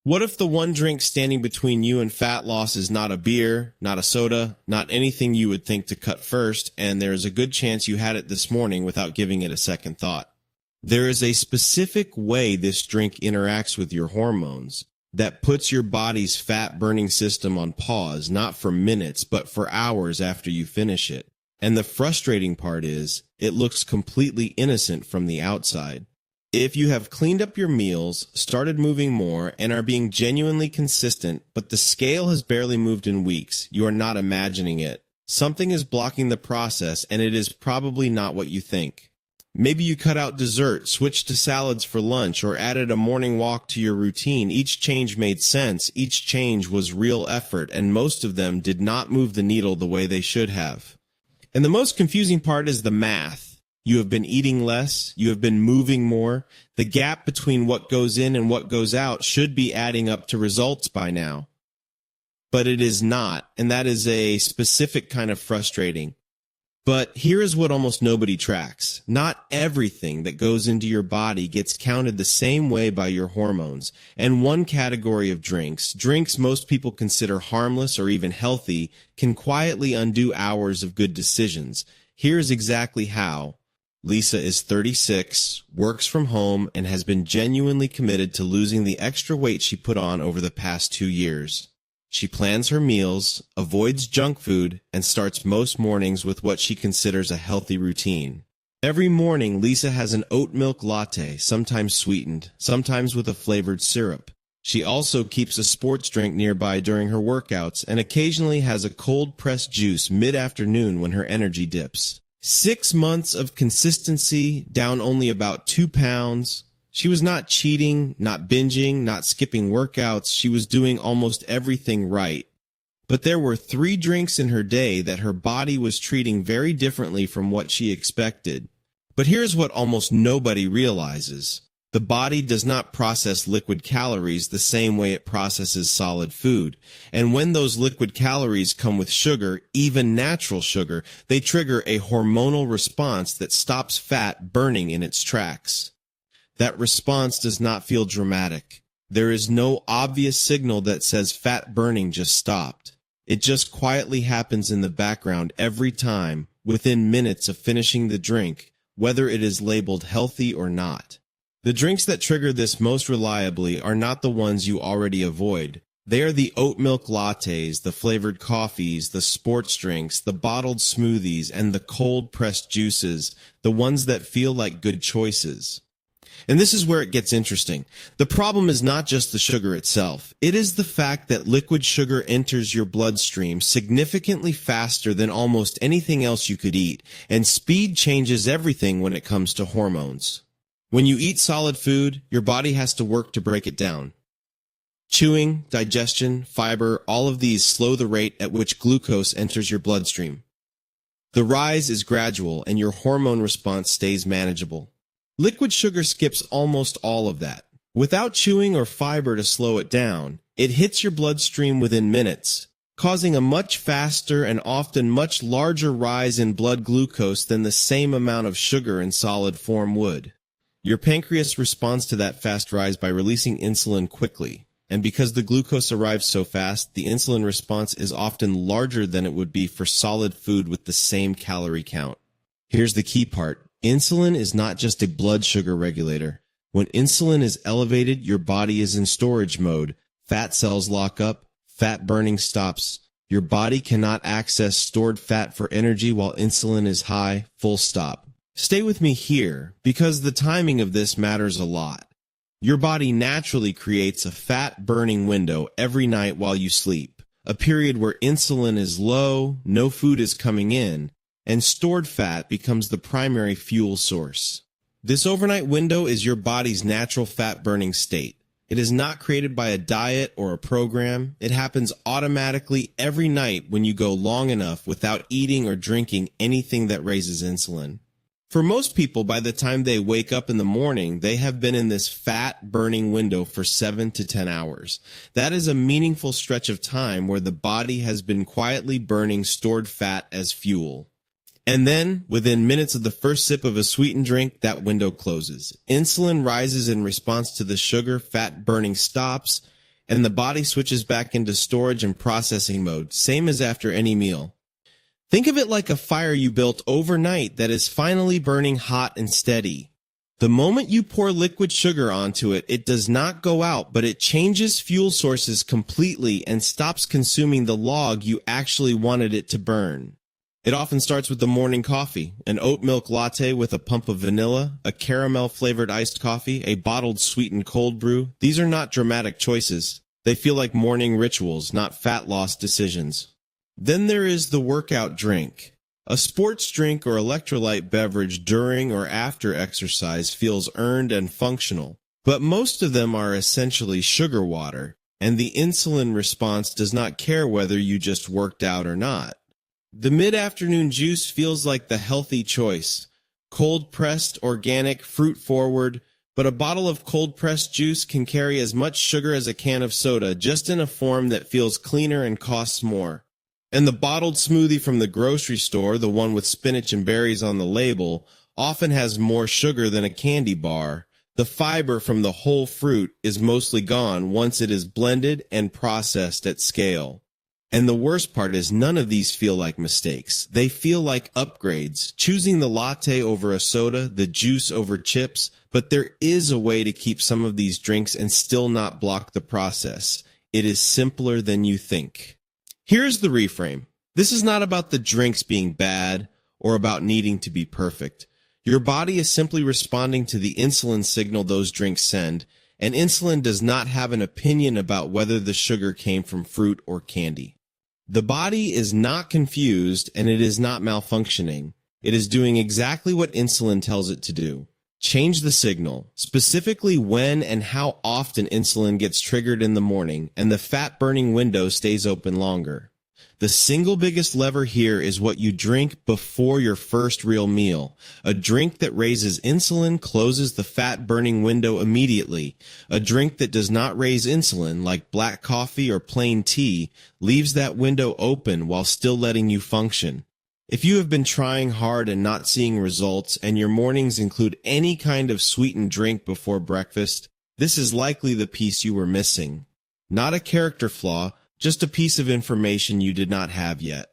What if the one drink standing between you and fat loss is not a beer, not a soda, not anything you would think to cut first, and there is a good chance you had it this morning without giving it a second thought? There is a specific way this drink interacts with your hormones that puts your body's fat-burning system on pause, not for minutes, but for hours after you finish it. And the frustrating part is, it looks completely innocent from the outside. If you have cleaned up your meals, started moving more, and are being genuinely consistent, but the scale has barely moved in weeks, you are not imagining it. Something is blocking the process, and it is probably not what you think. Maybe you cut out dessert, switched to salads for lunch, or added a morning walk to your routine. Each change made sense, each change was real effort, and most of them did not move the needle the way they should have. And the most confusing part is the math. You have been eating less, you have been moving more. The gap between what goes in and what goes out should be adding up to results by now. But it is not, and that is a specific kind of frustrating. But here is what almost nobody tracks. Not everything that goes into your body gets counted the same way by your hormones. And one category of drinks most people consider harmless or even healthy, can quietly undo hours of good decisions. Here's exactly how. Lisa is 36, works from home, and has been genuinely committed to losing the extra weight she put on over the past 2 years. She plans her meals, avoids junk food, and starts most mornings with what she considers a healthy routine. Every morning, Lisa has an oat milk latte, sometimes sweetened, sometimes with a flavored syrup. She also keeps a sports drink nearby during her workouts and occasionally has a cold-pressed juice mid-afternoon when her energy dips. 6 months of consistency, down only about 2 pounds. She was not cheating, not binging, not skipping workouts. She was doing almost everything right. But there were 3 drinks in her day that her body was treating very differently from what she expected. But here's what almost nobody realizes. The body does not process liquid calories the same way it processes solid food. And when those liquid calories come with sugar, even natural sugar, they trigger a hormonal response that stops fat burning in its tracks. That response does not feel dramatic. There is no obvious signal that says fat burning just stopped. It just quietly happens in the background every time, within minutes of finishing the drink, whether it is labeled healthy or not. The drinks that trigger this most reliably are not the ones you already avoid. They are the oat milk lattes, the flavored coffees, the sports drinks, the bottled smoothies, and the cold-pressed juices, the ones that feel like good choices. And this is where it gets interesting. The problem is not just the sugar itself. It is the fact that liquid sugar enters your bloodstream significantly faster than almost anything else you could eat, and speed changes everything when it comes to hormones. When you eat solid food, your body has to work to break it down. Chewing, digestion, fiber, all of these slow the rate at which glucose enters your bloodstream. The rise is gradual, and your hormone response stays manageable. Liquid sugar skips almost all of that. Without chewing or fiber to slow it down, it hits your bloodstream within minutes, causing a much faster and often much larger rise in blood glucose than the same amount of sugar in solid form would. Your pancreas responds to that fast rise by releasing insulin quickly, and because the glucose arrives so fast, the insulin response is often larger than it would be for solid food with the same calorie count. Here's the key part. Insulin is not just a blood sugar regulator. When insulin is elevated, your body is in storage mode. Fat cells lock up, fat burning stops. Your body cannot access stored fat for energy while insulin is high, full stop. Stay with me here, because the timing of this matters a lot. Your body naturally creates a fat-burning window every night while you sleep, a period where insulin is low, no food is coming in, and stored fat becomes the primary fuel source. This overnight window is your body's natural fat-burning state. It is not created by a diet or a program. It happens automatically every night when you go long enough without eating or drinking anything that raises insulin. For most people, by the time they wake up in the morning, they have been in this fat-burning window for 7 to 10 hours. That is a meaningful stretch of time where the body has been quietly burning stored fat as fuel. And then, within minutes of the first sip of a sweetened drink, that window closes. Insulin rises in response to the sugar, fat burning stops, and the body switches back into storage and processing mode, same as after any meal. Think of it like a fire you built overnight that is finally burning hot and steady. The moment you pour liquid sugar onto it, it does not go out, but it changes fuel sources completely and stops consuming the log you actually wanted it to burn. It often starts with the morning coffee, an oat milk latte with a pump of vanilla, a caramel-flavored iced coffee, a bottled sweetened cold brew. These are not dramatic choices. They feel like morning rituals, not fat loss decisions. Then there is the workout drink. A sports drink or electrolyte beverage during or after exercise feels earned and functional, but most of them are essentially sugar water, and the insulin response does not care whether you just worked out or not. The mid-afternoon juice feels like the healthy choice. Cold-pressed, organic, fruit-forward, but a bottle of cold-pressed juice can carry as much sugar as a can of soda, just in a form that feels cleaner and costs more. And the bottled smoothie from the grocery store, the one with spinach and berries on the label, often has more sugar than a candy bar. The fiber from the whole fruit is mostly gone once it is blended and processed at scale. And the worst part is none of these feel like mistakes. They feel like upgrades, choosing the latte over a soda, the juice over chips, but there is a way to keep some of these drinks and still not block the process. It is simpler than you think. Here's the reframe. This is not about the drinks being bad or about needing to be perfect. Your body is simply responding to the insulin signal those drinks send, and insulin does not have an opinion about whether the sugar came from fruit or candy. The body is not confused and it is not malfunctioning. It is doing exactly what insulin tells it to do. Change the signal, specifically when and how often insulin gets triggered in the morning, and the fat-burning window stays open longer. The single biggest lever here is what you drink before your first real meal. A drink that raises insulin closes the fat-burning window immediately. A drink that does not raise insulin, like black coffee or plain tea, leaves that window open while still letting you function. If you have been trying hard and not seeing results, and your mornings include any kind of sweetened drink before breakfast, this is likely the piece you were missing. Not a character flaw, just a piece of information you did not have yet.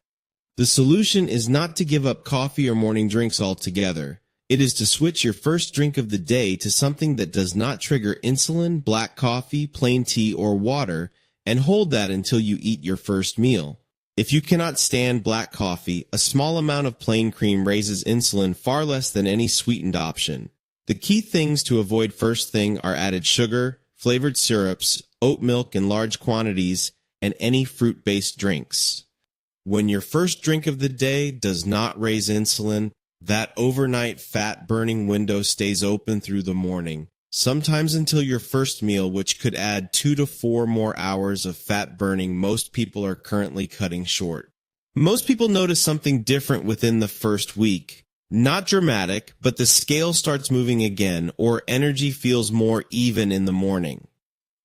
The solution is not to give up coffee or morning drinks altogether. It is to switch your first drink of the day to something that does not trigger insulin, black coffee, plain tea, or water, and hold that until you eat your first meal. If you cannot stand black coffee, a small amount of plain cream raises insulin far less than any sweetened option. The key things to avoid first thing are added sugar, flavored syrups, oat milk in large quantities, and any fruit-based drinks. When your first drink of the day does not raise insulin, that overnight fat-burning window stays open through the morning, sometimes until your first meal, which could add 2 to 4 more hours of fat burning most people are currently cutting short. Most people notice something different within the first week. Not dramatic, but the scale starts moving again, or energy feels more even in the morning.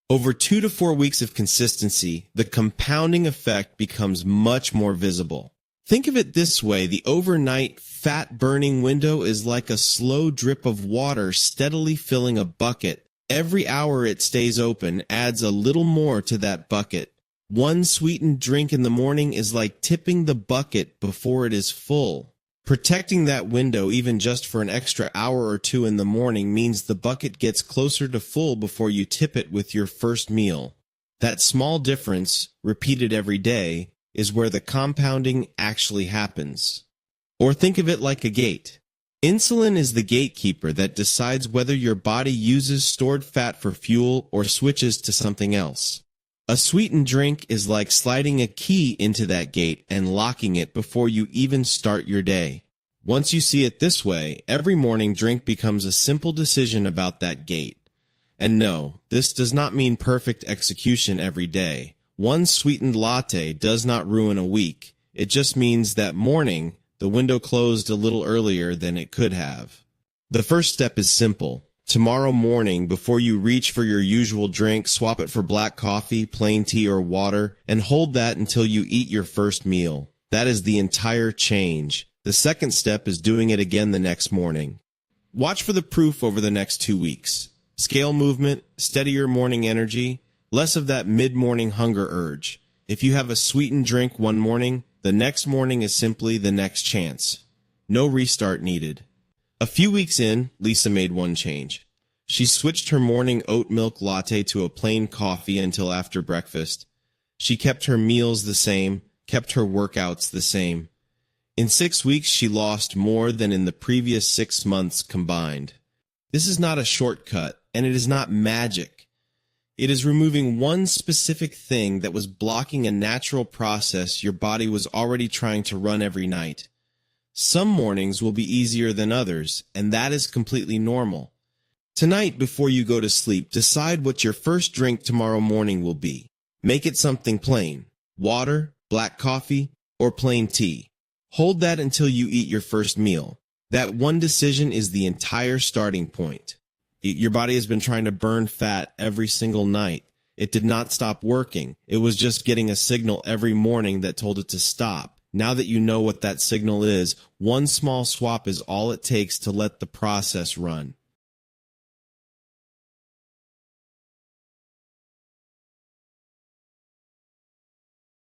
Over 2 to 4 weeks of consistency, the compounding effect becomes much more visible. Think of it this way, the overnight fat-burning window is like a slow drip of water steadily filling a bucket. Every hour it stays open adds a little more to that bucket. One sweetened drink in the morning is like tipping the bucket before it is full. Protecting that window even just for an extra hour or two in the morning means the bucket gets closer to full before you tip it with your first meal. That small difference, repeated every day, is where the compounding actually happens. Or think of it like a gate. Insulin is the gatekeeper that decides whether your body uses stored fat for fuel or switches to something else. A sweetened drink is like sliding a key into that gate and locking it before you even start your day. Once you see it this way, every morning drink becomes a simple decision about that gate. And no, this does not mean perfect execution every day. One sweetened latte does not ruin a week. It just means that morning, the window closed a little earlier than it could have. The first step is simple. Tomorrow morning, before you reach for your usual drink, swap it for black coffee, plain tea, or water, and hold that until you eat your first meal. That is the entire change. The second step is doing it again the next morning. Watch for the proof over the next 2 weeks. Scale movement, steadier morning energy, Less of that mid-morning hunger urge. If you have a sweetened drink one morning, the next morning is simply the next chance. No restart needed. A few weeks in, Lisa made one change. She switched her morning oat milk latte to a plain coffee until after breakfast. She kept her meals the same, kept her workouts the same. In 6 weeks, she lost more than in the previous 6 months combined. This is not a shortcut, and it is not magic. It is removing one specific thing that was blocking a natural process your body was already trying to run every night. Some mornings will be easier than others, and that is completely normal. Tonight, before you go to sleep, decide what your first drink tomorrow morning will be. Make it something plain: water, black coffee, or plain tea. Hold that until you eat your first meal. That one decision is the entire starting point. Your body has been trying to burn fat every single night. It did not stop working. It was just getting a signal every morning that told it to stop. Now that you know what that signal is, one small swap is all it takes to let the process run.